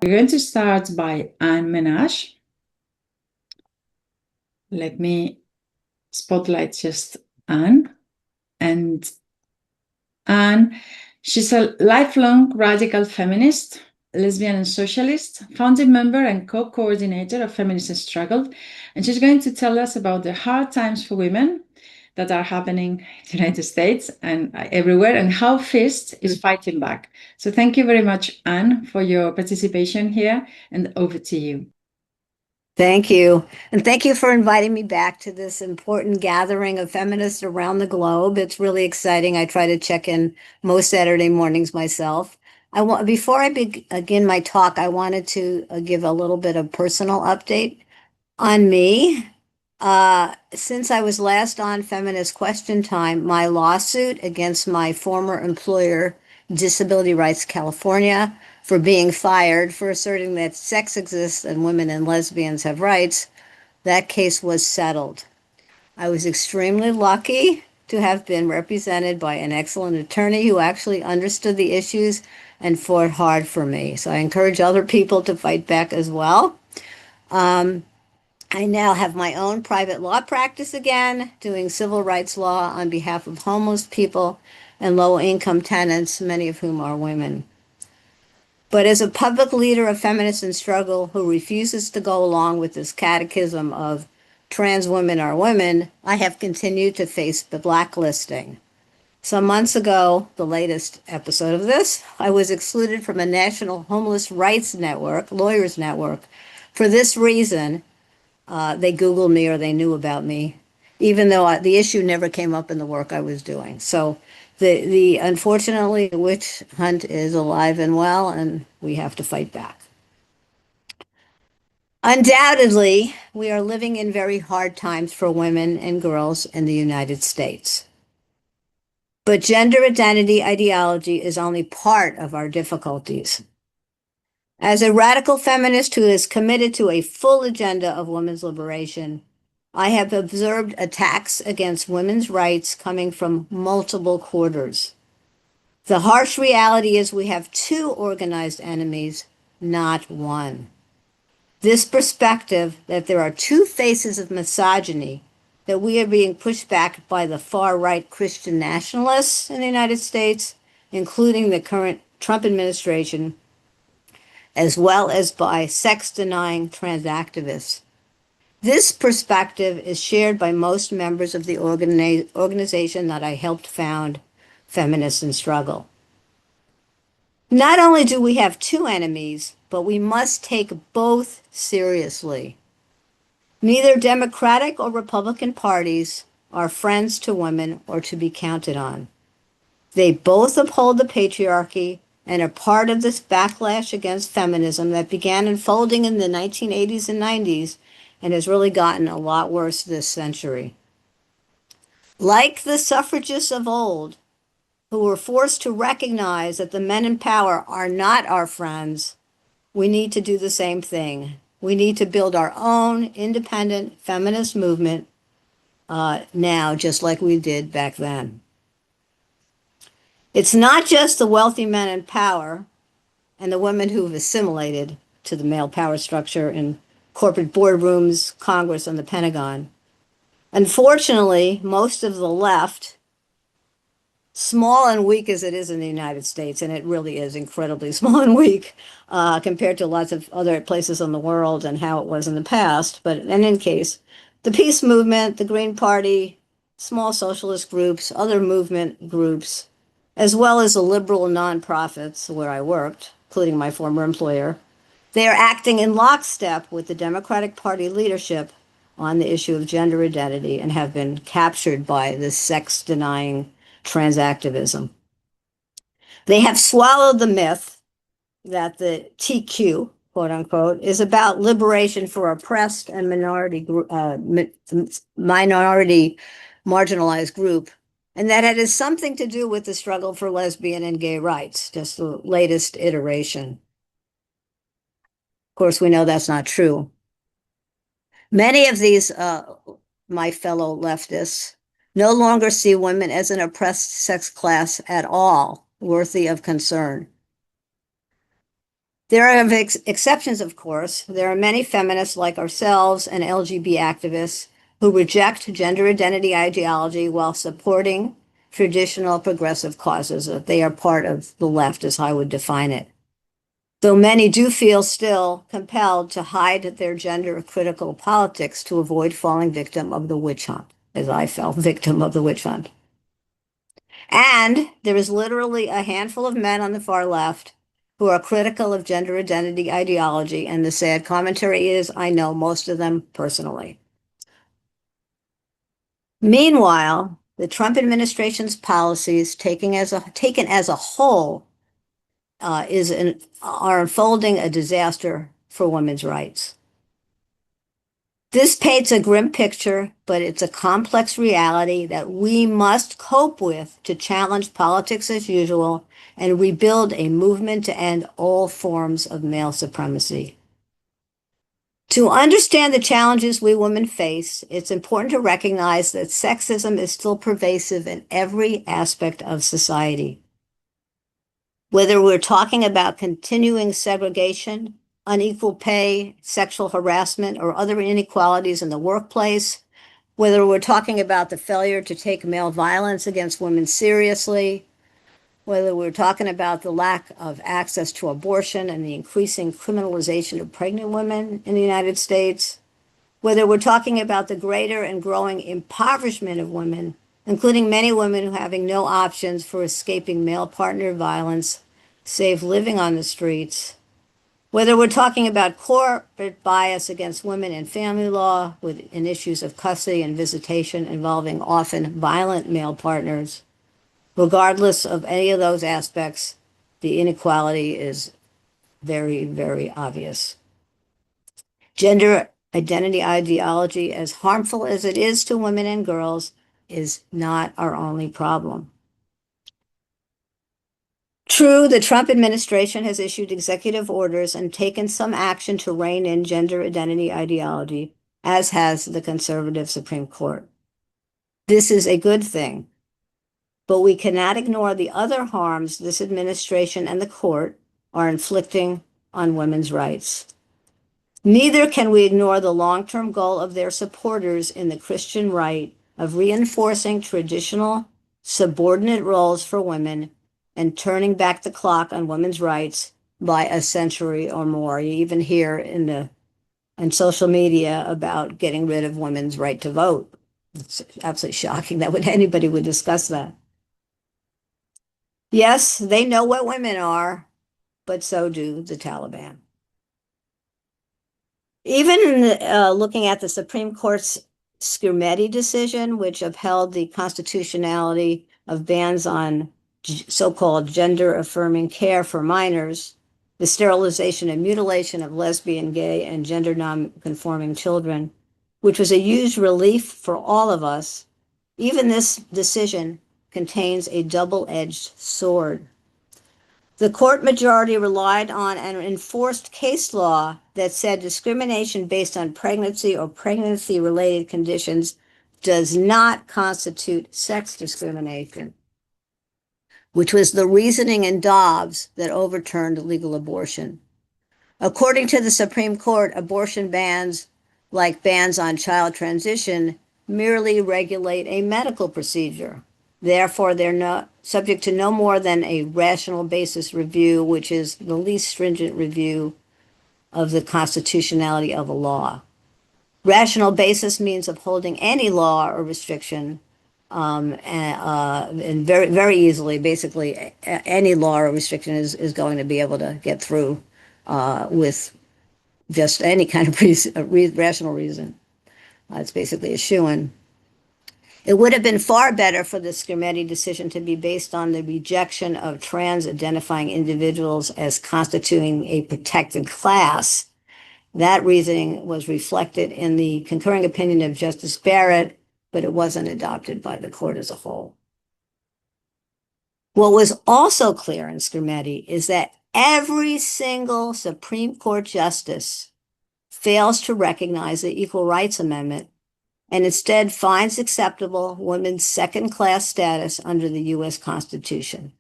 We're going to start by Anne Menasche. Let me spotlight just Anne. And Anne, she's a lifelong radical feminist, lesbian and socialist, founding member and co-coordinator of Feminist Struggle. And she's going to tell us about the hard times for women that are happening in the United States and everywhere, and how FIST is fighting back. So thank you very much, Anne, for your participation here, and over to you. Thank you. And thank you for inviting me back to this important gathering of feminists around the globe. It's really exciting. I try to check in most Saturday mornings myself. Before I begin my talk, I wanted to give a little bit of personal update on me. Since I was last on Feminist Question Time, my lawsuit against my former employer, Disability Rights California, for being fired for asserting that sex exists and women and lesbians have rights, that case was settled. I was extremely lucky to have been represented by an excellent attorney who actually understood the issues and fought hard for me. So I encourage other people to fight back as well. I now have my own private law practice again, doing civil rights law on behalf of homeless people and low-income tenants, many of whom are women. But as a public leader of Feminists in Struggle who refuses to go along with this catechism of trans women are women, I have continued to face the blacklisting. Some months ago, the latest episode of this, I was excluded from a national homeless rights network, lawyers network. For this reason, they Googled me or they knew about me, even though the issue never came up in the work I was doing. So unfortunately, the witch hunt is alive and well, and we have to fight back. Undoubtedly, we are living in very hard times for women and girls in the United States. But gender identity ideology is only part of our difficulties. As a radical feminist who is committed to a full agenda of women's liberation, I have observed attacks against women's rights coming from multiple quarters. The harsh reality is we have two organized enemies, not one. This perspective that there are two faces of misogyny, that we are being pushed back by the far-right Christian nationalists in the United States, including the current Trump administration, as well as by sex-denying trans activists. This perspective is shared by most members of the organization that I helped found, Feminists in Struggle. Not only do we have two enemies, but we must take both seriously. Neither Democratic or Republican parties are friends to women or to be counted on. They both uphold the patriarchy and are part of this backlash against feminism that began unfolding in the 1980s and 90s and has really gotten a lot worse this century. Like the suffragists of old, who were forced to recognize that the men in power are not our friends, we need to do the same thing. We need to build our own independent feminist movement now, just like we did back then. It's not just the wealthy men in power and the women who've assimilated to the male power structure in corporate boardrooms, Congress, and the Pentagon. Unfortunately, most of the left, small and weak as it is in the United States, and it really is incredibly small and weak compared to lots of other places in the world and how it was in the past, but in any case, the peace movement, the Green Party, small socialist groups, other movement groups, as well as the liberal nonprofits where I worked, including my former employer, they are acting in lockstep with the Democratic Party leadership on the issue of gender identity and have been captured by this sex-denying trans activism. They have swallowed the myth that the TQ, quote unquote, is about liberation for oppressed and minority marginalized group, and that it has something to do with the struggle for lesbian and gay rights, just the latest iteration. Of course, we know that's not true. Many of these, my fellow leftists, no longer see women as an oppressed sex class at all, worthy of concern. There are exceptions, of course. There are many feminists like ourselves and LGBT activists who reject gender identity ideology while supporting traditional progressive causes. They are part of the left, as I would define it. Though many do feel still compelled to hide their gender critical politics to avoid falling victim of the witch hunt, as I fell victim of the witch hunt. And there is literally a handful of men on the far left who are critical of gender identity ideology, and the sad commentary is, I know most of them personally. Meanwhile, the Trump administration's policies, taken as a whole, are unfolding a disaster for women's rights. This paints a grim picture, but it's a complex reality that we must cope with to challenge politics as usual and rebuild a movement to end all forms of male supremacy. To understand the challenges we women face, it's important to recognize that sexism is still pervasive in every aspect of society. Whether we're talking about continuing segregation, unequal pay, sexual harassment, or other inequalities in the workplace, whether we're talking about the failure to take male violence against women seriously, whether we're talking about the lack of access to abortion and the increasing criminalization of pregnant women in the United States, whether we're talking about the greater and growing impoverishment of women, including many women who having no options for escaping male partner violence, save living on the streets, whether we're talking about corporate bias against women in family law in issues of custody and visitation involving often violent male partners, regardless of any of those aspects, the inequality is very, very obvious. Gender identity ideology, as harmful as it is to women and girls, is not our only problem. True, the Trump administration has issued executive orders and taken some action to rein in gender identity ideology, as has the conservative Supreme Court. This is a good thing, but we cannot ignore the other harms this administration and the court are inflicting on women's rights. Neither can we ignore the long-term goal of their supporters in the Christian right of reinforcing traditional subordinate roles for women and turning back the clock on women's rights by a century or more. You even hear in social media about getting rid of women's right to vote. It's absolutely shocking that anybody would discuss that. Yes, they know what women are, but so do the Taliban. Even looking at the Supreme Court's Skrmetti decision, which upheld the constitutionality of bans on so-called gender-affirming care for minors, the sterilization and mutilation of lesbian, gay, and gender non-conforming children, which was a huge relief for all of us, even this decision contains a double-edged sword. The court majority relied on and enforced case law that said discrimination based on pregnancy or pregnancy-related conditions does not constitute sex discrimination, which was the reasoning in Dobbs that overturned legal abortion. According to the Supreme Court, abortion bans, like bans on child transition, merely regulate a medical procedure. Therefore, they're not subject to no more than a rational basis review, which is the least stringent review of the constitutionality of a law. Rational basis means upholding any law or restriction, and very, very easily, basically, any law or restriction is going to be able to get through with just any kind of rational reason. It's basically a shoo-in. It would have been far better for the Skrmetti decision to be based on the rejection of trans-identifying individuals as constituting a protected class. That reasoning was reflected in the concurring opinion of Justice Barrett, but it wasn't adopted by the court as a whole. What was also clear in Skrmetti is that every single Supreme Court justice fails to recognize the Equal Rights Amendment and instead finds acceptable women's second-class status under the U.S. Constitution.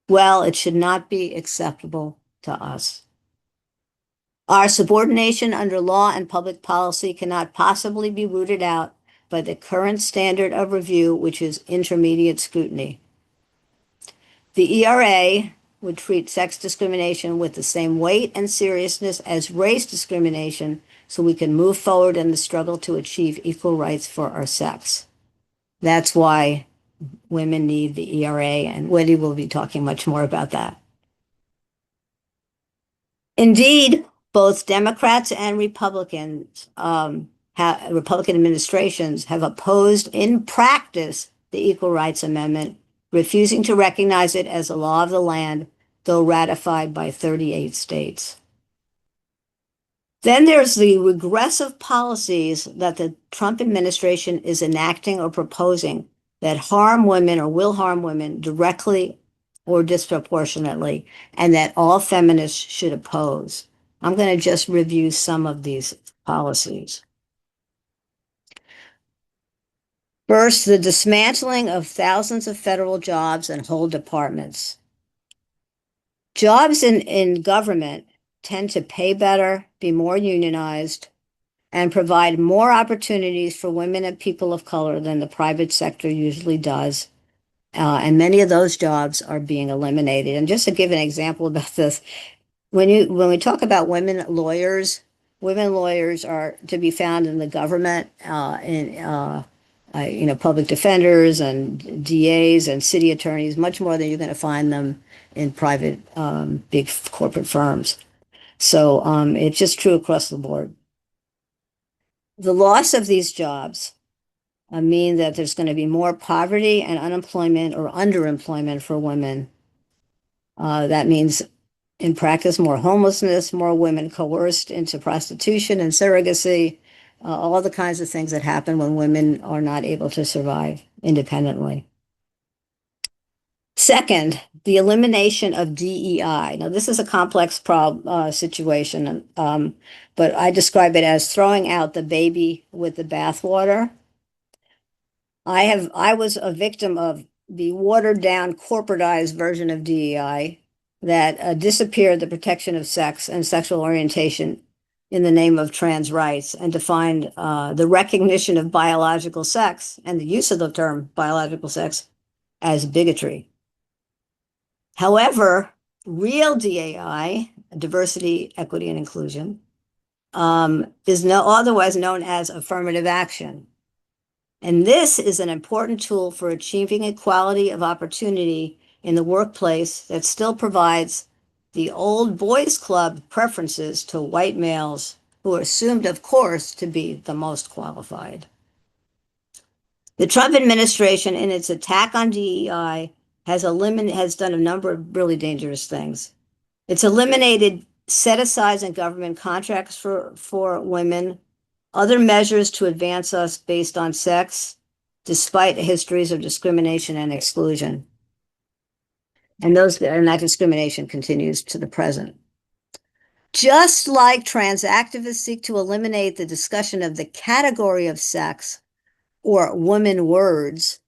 Well, it should not be acceptable to us. Our subordination under law and public policy cannot possibly be rooted out by the current standard of review, which is intermediate scrutiny. The ERA would treat sex discrimination with the same weight and seriousness as race discrimination so we can move forward in the struggle to achieve equal rights for our sex. That's why women need the ERA, and Wendy will be talking much more about that. Indeed, both Democrats and Republicans, Republican administrations have opposed in practice the Equal Rights Amendment, refusing to recognize it as a law of the land, though ratified by 38 states. Then there's the regressive policies that the Trump administration is enacting or proposing that harm women or will harm women directly or disproportionately, and that all feminists should oppose. I'm going to just review some of these policies. First, the dismantling of thousands of federal jobs and whole departments. Jobs in government tend to pay better, be more unionized, and provide more opportunities for women and people of color than the private sector usually does. And many of those jobs are being eliminated. And just to give an example about this, when we talk about women lawyers are to be found in the government, public defenders and DAs and city attorneys, much more than you're going to find them in private, big corporate firms. So it's just true across the board. The loss of these jobs mean that there's going to be more poverty and unemployment or underemployment for women. That means, in practice, more homelessness, more women coerced into prostitution and surrogacy, all the kinds of things that happen when women are not able to survive independently. Second, the elimination of DEI. Now, this is a complex situation, but I describe it as throwing out the baby with the bathwater. I was a victim of the watered down, corporatized version of DEI that disappeared the protection of sex and sexual orientation in the name of trans rights and defined the recognition of biological sex and the use of the term biological sex as bigotry. However, real DEI, diversity, equity, and inclusion, is otherwise known as affirmative action. And this is an important tool for achieving equality of opportunity in the workplace that still provides the old boys club preferences to white males who are assumed, of course, to be the most qualified. The Trump administration, in its attack on DEI, has done a number of really dangerous things. It's eliminated set-asides in government contracts for women, other measures to advance us based on sex, despite histories of discrimination and exclusion. And that discrimination continues to the present. Just like trans activists seek to eliminate the discussion of the category of sex or woman words,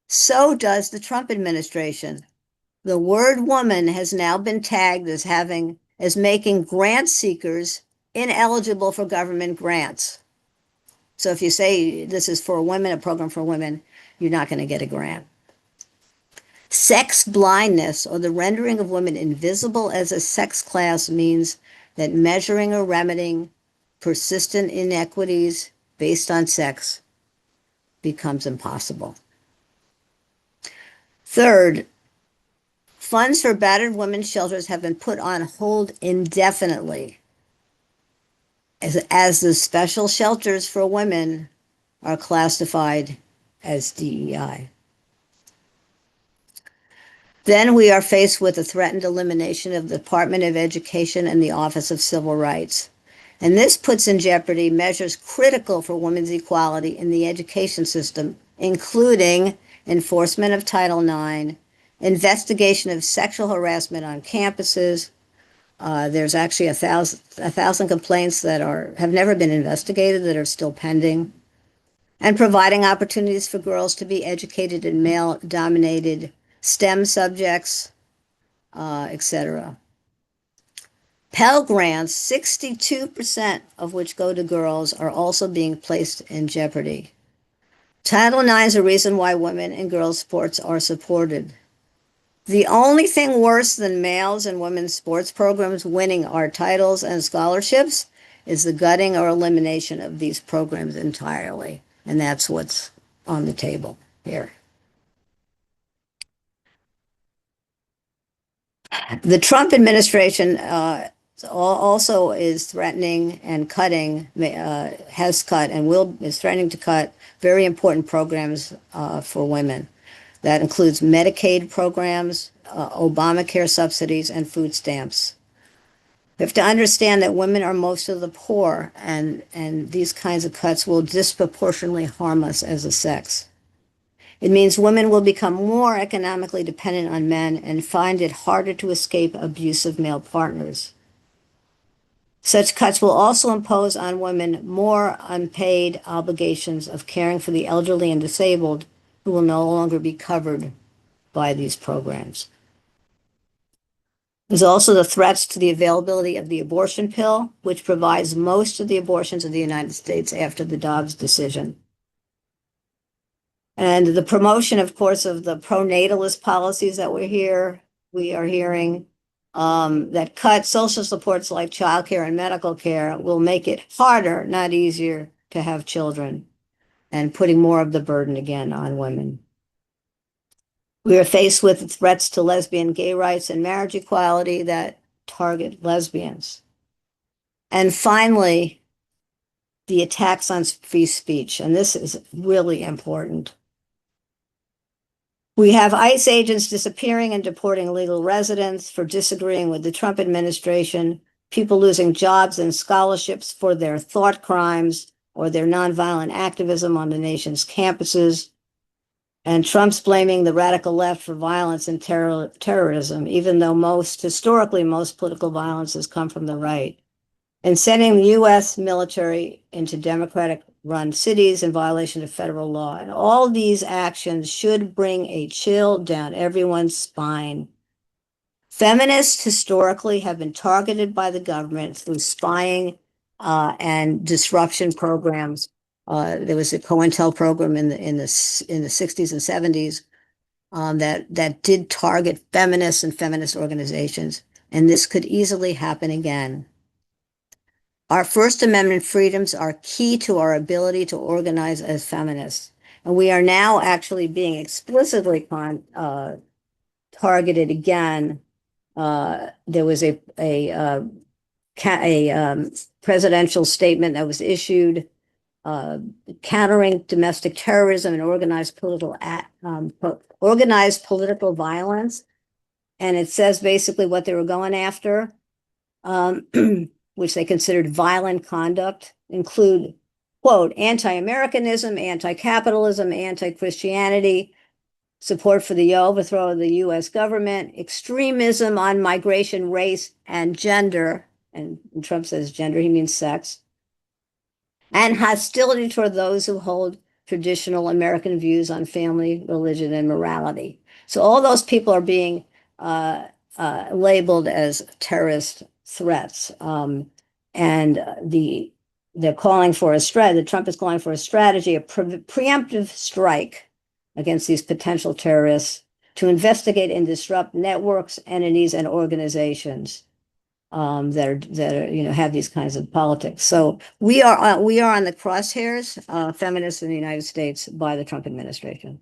so does the Trump administration. The word woman has now been tagged as making grant seekers ineligible for government grants. So if you say this is for women, a program for women, you're not going to get a grant. Sex blindness, or the rendering of women invisible as a sex class, means that measuring or remedying persistent inequities based on sex becomes impossible. Third, funds for battered women's shelters have been put on hold indefinitely, as the special shelters for women are classified as DEI. Then we are faced with the threatened elimination of the Department of Education and the Office of Civil Rights. And this puts in jeopardy measures critical for women's equality in the education system, including enforcement of Title IX, investigation of sexual harassment on campuses. There's actually 1,000 complaints that have never been investigated that are still pending, and providing opportunities for girls to be educated in male-dominated STEM subjects, etc. Pell Grants, 62% of which go to girls, are also being placed in jeopardy. Title IX is a reason why women and girls' sports are supported. The only thing worse than males and women's sports programs winning our titles and scholarships is the gutting or elimination of these programs entirely. And that's what's on the table here. The Trump administration also is threatening and cutting, has cut and is threatening to cut very important programs for women. That includes Medicaid programs, Obamacare subsidies, and food stamps. We have to understand that women are most of the poor, and these kinds of cuts will disproportionately harm us as a sex. It means women will become more economically dependent on men and find it harder to escape abusive male partners. Such cuts will also impose on women more unpaid obligations of caring for the elderly and disabled who will no longer be covered by these programs. There's also the threats to the availability of the abortion pill, which provides most of the abortions in the United States after the Dobbs decision. And the promotion, of course, of the pronatalist policies that we are hearing, that cut social supports like childcare and medical care will make it harder, not easier, to have children, and putting more of the burden again on women. We are faced with threats to lesbian gay rights and marriage equality that target lesbians. And finally, the attacks on free speech, and this is really important. We have ICE agents disappearing and deporting illegal residents for disagreeing with the Trump administration, people losing jobs and scholarships for their thought crimes or their nonviolent activism on the nation's campuses, and Trump's blaming the radical left for violence and terrorism, even though historically, most political violence has come from the right, and sending the U.S. military into Democratic-run cities in violation of federal law. And all these actions should bring a chill down everyone's spine. Feminists historically have been targeted by the government through spying and disruption programs. There was a COINTEL program in the 60s and 70s that did target feminists and feminist organizations, and this could easily happen again. Our First Amendment freedoms are key to our ability to organize as feminists, and we are now actually being explicitly targeted again. There was a presidential statement that was issued countering domestic terrorism and organized political violence, and it says basically what they were going after. Which they considered violent conduct, include, quote, anti-Americanism, anti-capitalism, anti-Christianity, support for the overthrow of the U.S. government, extremism on migration, race, and gender, and Trump says gender, he means sex, and hostility toward those who hold traditional American views on family, religion, and morality. So all those people are being labeled as terrorist threats. And they're calling for Trump is calling for a strategy, a preemptive strike against these potential terrorists to investigate and disrupt networks, entities, and organizations that have these kinds of politics. So we are on the crosshairs, feminists in the United States, by the Trump administration.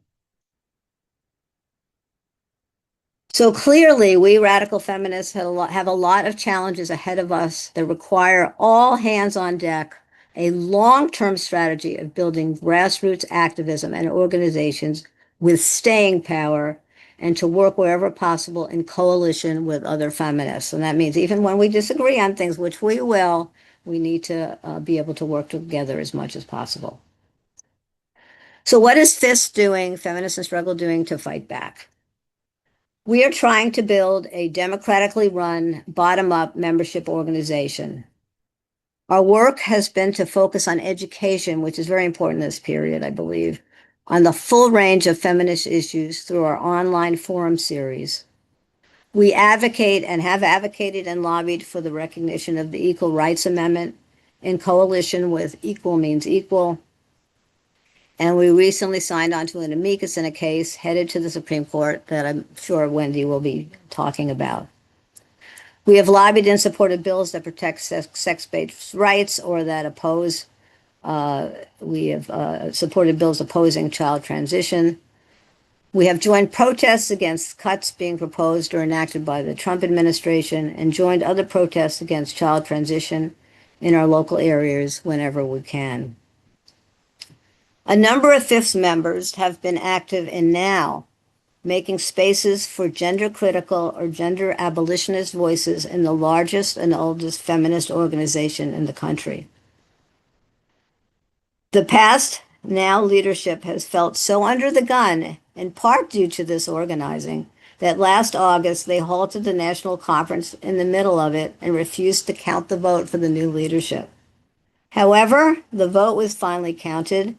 So clearly, we radical feminists have a lot of challenges ahead of us that require all hands on deck, a long-term strategy of building grassroots activism and organizations with staying power, and to work wherever possible in coalition with other feminists. And that means even when we disagree on things, which we will, we need to be able to work together as much as possible. So what is FIST doing, Feminist in Struggle doing to fight back? We are trying to build a democratically run, bottom-up membership organization. Our work has been to focus on education, which is very important in this period, I believe, on the full range of feminist issues through our online forum series. We advocate and have advocated and lobbied for the recognition of the Equal Rights Amendment in coalition with Equal Means Equal. And we recently signed on to an amicus in a case headed to the Supreme Court that I'm sure Wendy will be talking about. We have lobbied and supported bills that protect sex-based rights or that oppose. We have supported bills opposing child transition. We have joined protests against cuts being proposed or enacted by the Trump administration and joined other protests against child transition in our local areas whenever we can. A number of FIF's members have been active in NOW, making spaces for gender critical or gender abolitionist voices in the largest and oldest feminist organization in the country. The past NOW leadership has felt so under the gun, in part due to this organizing, that last August they halted the national conference in the middle of it and refused to count the vote for the new leadership. However, the vote was finally counted,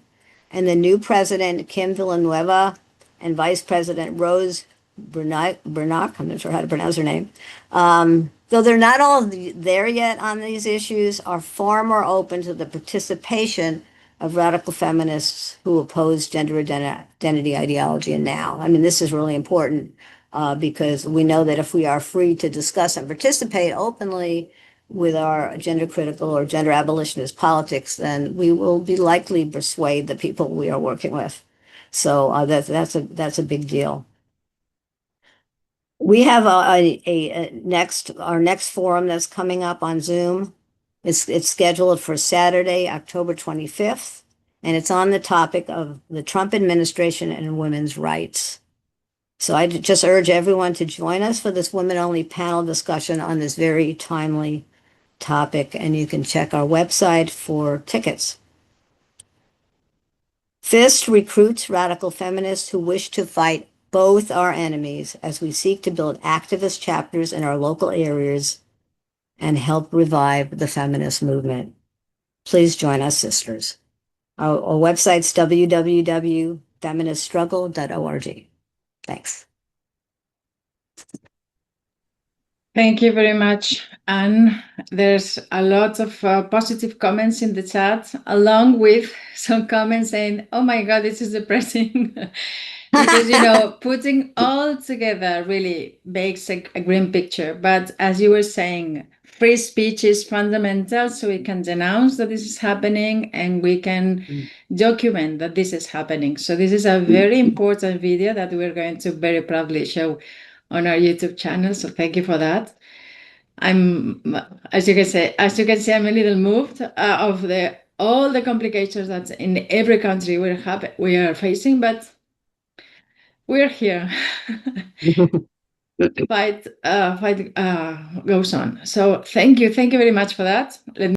and the new president, Kim Villanueva, and Vice President Rose Bernac, I'm not sure how to pronounce her name, though they're not all there yet on these issues, are far more open to the participation of radical feminists who oppose gender identity ideology and now. I mean, this is really important because we know that if we are free to discuss and participate openly with our gender critical or gender abolitionist politics, then we will be likely persuade the people we are working with. So that's a big deal. We have our next forum that's coming up on Zoom. It's scheduled for Saturday, October 25th, and it's on the topic of the Trump administration and women's rights. So I just urge everyone to join us for this women-only panel discussion on this very timely topic, and you can check our website for tickets. FIST recruits radical feminists who wish to fight both our enemies as we seek to build activist chapters in our local areas and help revive the feminist movement. Please join us, sisters. Our website's www.feministstruggle.org. Thanks. Thank you very much, Anne. There's a lot of positive comments in the chat, along with some comments saying, oh my God, this is depressing. Because, putting all together really makes a grim picture. But as you were saying, free speech is fundamental, so we can denounce that this is happening and we can document that this is happening. So this is a very important video that we're going to very proudly show on our YouTube channel. So thank you for that. As you can see, I'm a little moved of all the complications that in every country we are facing, but we're here. Fight goes on. So thank you very much for that.